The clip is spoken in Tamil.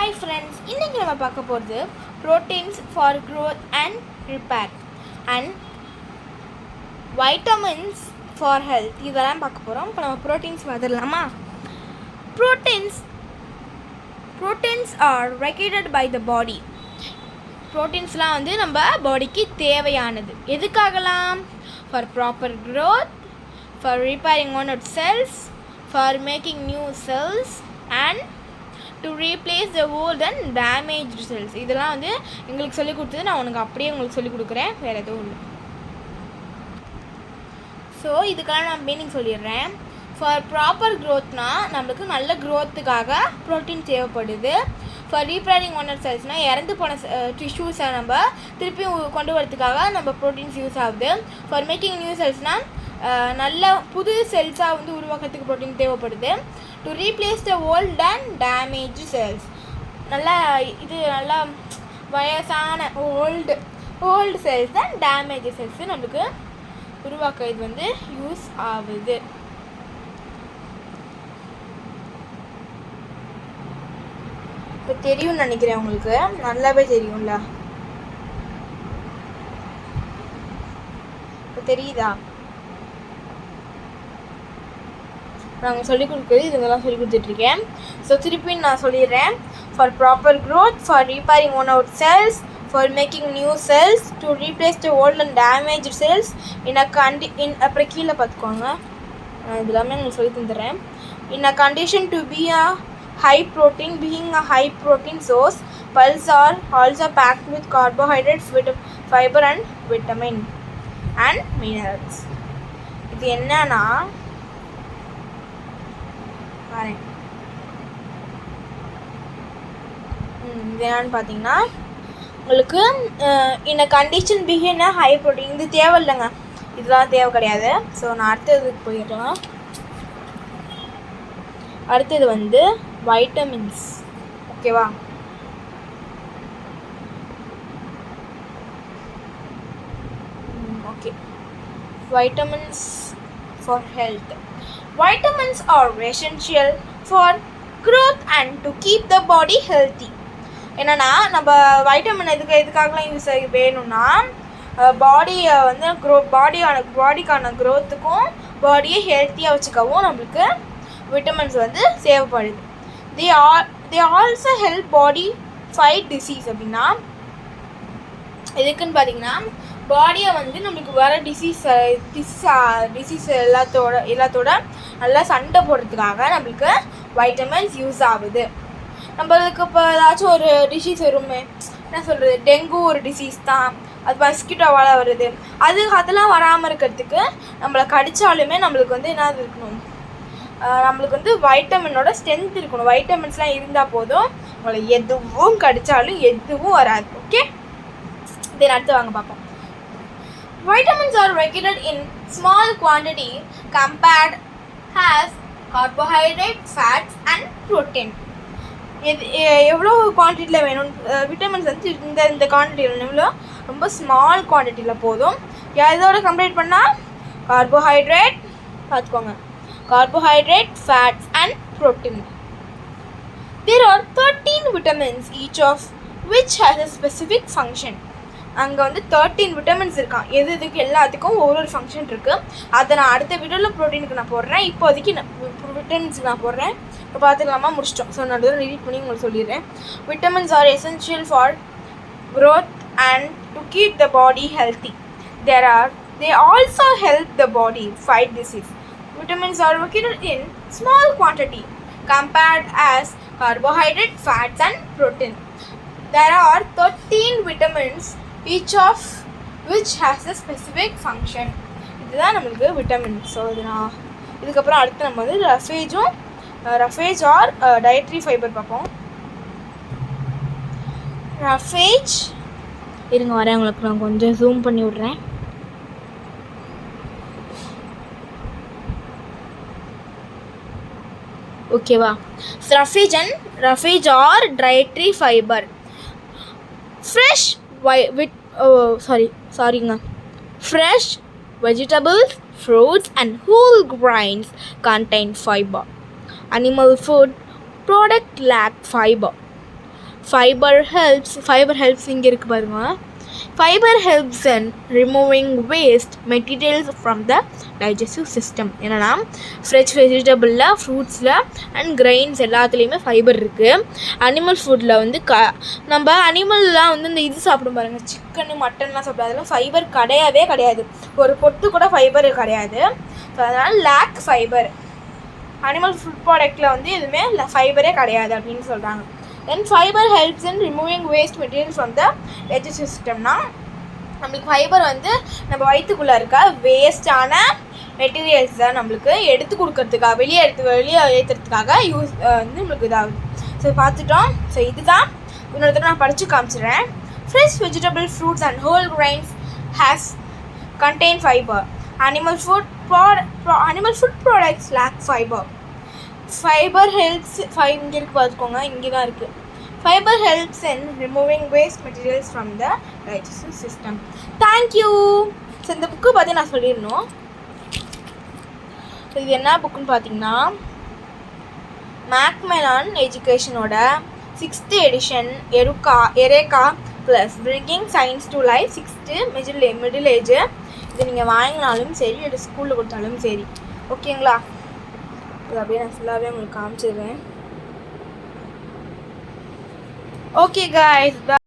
ஹாய் ஃப்ரெண்ட்ஸ், இன்றைக்கி நம்ம பார்க்க போகிறது proteins for growth and repair and vitamins for health இதெல்லாம் பார்க்க போகிறோம். இப்போ நம்ம ப்ரோட்டீன்ஸ் பார்த்துடலாமா? Proteins are required by the body. ப்ரோட்டீன்ஸ்லாம் வந்து நம்ம பாடிக்கு தேவையானது. எதுக்காகலாம்? For proper growth, for repairing old cells, for making new cells and to replace the old and damaged cells. இதெல்லாம் வந்து எங்களுக்கு சொல்லிக் கொடுத்தது. நான் உனக்கு அப்படியே உங்களுக்கு சொல்லிக் கொடுக்குறேன், வேறு எதுவும் இல்லை. ஸோ இதுக்கான நான் மீனிங் சொல்லிடுறேன். ஃபார் ப்ராப்பர் க்ரோத்னா நம்மளுக்கு நல்ல க்ரோத்துக்காக ப்ரோட்டீன் தேவைப்படுது. ஃபார் ரீப்ளேரிங் ஓல்ட் செல்ஸ்னால் இறந்து போன டிஷ்யூஸை நம்ம திருப்பி கொண்டு வரதுக்காக நம்ம ப்ரோட்டீன்ஸ் யூஸ் ஆகுது. ஃபார் மேக்கிங் நியூ செல்ஸ்னால் நல்ல புது செல்ஸாக வந்து உருவாக்கிறதுக்கு ப்ரோட்டீன் தேவைப்படுது. To replace the old and damage cells, நல்லா வயசான old cells and damage cells நம்மளுக்கு உருவாக்க இது வந்து யூஸ் ஆகுது. இப்போ தெரியும்னு நினைக்கிறேன், உங்களுக்கு நல்லாவே தெரியும்ல. இப்போ தெரியுதா? நாங்கள் சொல்லிக் கொடுக்குறது இதுங்கெல்லாம் சொல்லிக் கொடுத்துட்ருக்கேன். ஸோ திருப்பி நான் சொல்லிடுறேன். For proper growth, for repairing worn out cells, for making new cells, to replace the old and damage cells அப்புறம் கீழே பார்த்துக்கோங்க, நான் இது எல்லாமே உங்களுக்கு சொல்லி தந்துடுறேன். In a condition to be a high protein, being a high protein source, pulses are also packed with carbohydrates, fiber and vitamin and minerals. இது என்னன்னா இது என்னன்னு பார்த்தீங்கன்னா, உங்களுக்கு இந்த கண்டிஷன் பிஹின் ஹை ப்ரோட்டீன் இது தேவை இல்லைங்க, இதெல்லாம் தேவை கிடையாது. ஸோ நான் அடுத்ததுக்கு போயிடலாம். அடுத்தது வந்து வைட்டமின்ஸ். ஓகேவா? Okay, vitamins for health. Vitamins are essential for growth and to keep the body healthy. என்னன்னா நம்ம வைட்டமின் எதுக்காகலாம் யூஸ் ஆகி வேணும்னா, பாடியை வந்து பாடிக்கான க்ரோத்துக்கும் பாடியை ஹெல்த்தியாக வச்சுக்கவும் நம்மளுக்கு விட்டமின்ஸ் வந்து தேவைப்படுது. They also help body fight disease. அப்படின்னா எதுக்குன்னு பார்த்தீங்கன்னா, பாடியை வந்து நம்மளுக்கு வர டிசீஸ் எல்லாத்தோட நல்லா சண்டை போடுறதுக்காக நம்மளுக்கு வைட்டமின்ஸ் யூஸ் ஆகுது. நம்மளுக்கு இப்போ ஏதாச்சும் ஒரு டிசீஸ் வருமே, என்ன சொல்கிறது, டெங்கு ஒரு டிசீஸ் தான், அது மஸ்கிட்டோவால் வருது. அதெல்லாம் வராமல் இருக்கிறதுக்கு நம்மளை கடித்தாலுமே நம்மளுக்கு வந்து என்ன இருக்கணும், நம்மளுக்கு வந்து வைட்டமினோட ஸ்ட்ரென்த் இருக்கணும். வைட்டமின்ஸ்லாம் இருந்தால் போதும், உங்களை எதுவும் கடித்தாலும் எதுவும் வராது. ஓகே, தென் அடுத்து வாங்க பார்ப்போம். Vitamins are regulated in small quantity compared as carbohydrate, fats and protein. எவ்வளோ குவான்டிட்டியில் வேணும் விட்டமின்ஸ் வந்து இந்த குவான்டிட்டியில் எவ்வளோ, ரொம்ப ஸ்மால் குவான்டிட்டியில் போதும். இதோட கம்பேர் பண்ணால் கார்போஹைட்ரேட் பார்த்துக்கோங்க, carbohydrate, fats and protein. There are 13 vitamins, each of which has a specific function. அங்கே வந்து 13 விட்டமின்ஸ் இருக்கான். இதுக்கு எல்லாத்துக்கும் ஒவ்வொரு ஃபங்க்ஷன் இருக்குது. அதை நான் அடுத்த வீடியோவில் ப்ரோட்டீனுக்கு நான் போடுறேன். இப்போதைக்கு விட்டமின்ஸுக்கு நான் போடுறேன். இப்போ பார்த்துக்கலாமா? முடிச்சிட்டோம். ஸோ நான் அதை ரீட் பண்ணி உங்களுக்கு சொல்லிடுறேன். Vitamins R essential for growth and to keep the body healthy. They also help the body fight disease. Vitamins are located in small quantity compared as carbohydrate, fats and protein. There are 13 vitamins, each of which has a specific function. இதுதான் நம்மளுக்கு விட்டமின். ஸோ இதுக்கப்புறம் அடுத்து நம்ம வந்து ரஃபேஜ் ஆர் டயட்ரி ஃபைபர் பார்ப்போம். ரஃபேஜ் இருங்க வரேன், உங்களுக்கு நான் கொஞ்சம் ஜூம் பண்ணி விட்றேன். ஓகேவா? Roughage or dietary fibre. Fresh vegetables, fruits and whole grains contain fiber. Animal food product lack fiber. Fibre helps இங்கே இருக்குது பாருங்க. Fibre helps in removing waste materials from the digestive system. என்னென்னா ஃப்ரெஷ் வெஜிடபிளில், ஃப்ரூட்ஸில் அண்ட் கிரெயின்ஸ் எல்லாத்துலேயுமே ஃபைபர் இருக்குது. அனிமல் ஃபுட்டில் வந்து நம்ம அனிமல்லாம் வந்து இந்த இது சாப்பிடும் பாருங்கள், சிக்கனு மட்டன்லாம் சாப்பிடும், அதெல்லாம் ஃபைபர் கிடையாது. ஒரு பொட்டு கூட ஃபைபர் கிடையாது. ஸோ அதனால் லேக் ஃபைபர். அனிமல் ஃபுட் ப்ராடக்ட்டில் வந்து எதுவுமே ஃபைபரே கிடையாது அப்படின்னு சொல்கிறாங்க. Then fibre helps in removing waste material from the digestive சிஸ்டம்னா நம்மளுக்கு ஃபைபர் வந்து நம்ம வயிற்றுக்குள்ளே இருக்க வேஸ்டான மெட்டீரியல்ஸ் தான் நம்மளுக்கு எடுத்து கொடுக்கறதுக்காக, வெளியே ஏற்றுறதுக்காக வந்து நம்மளுக்கு இதாகுது. ஸோ பார்த்துட்டோம். ஸோ இதுதான் இன்னொரு தடவை நான் படித்து காமிச்சிடுறேன். Fresh vegetable, fruits and whole grains contain fiber. Animal food products lack fiber. Fiber helps இங்கே இருக்குது பார்த்துக்கோங்க, இங்கே தான் இருக்குது. Fiber helps in removing waste materials from the digestive system. Thank you. So இந்த புக்கு பற்றி நான் சொல்லிடணும். ஸோ இது என்ன புக்குன்னு பார்த்தீங்கன்னா மேக்மெலான் எஜுகேஷனோட 6th edition Eureka plus bringing science to life 6th middle age. இது நீங்கள் வாங்கினாலும் சரி, இல்லை ஸ்கூலில் கொடுத்தாலும் சரி, ஓகேங்களா? இது அப்படியே நான் ஃபுல்லாகவே உங்களுக்கு காமிச்சிடுறேன். Okay guys.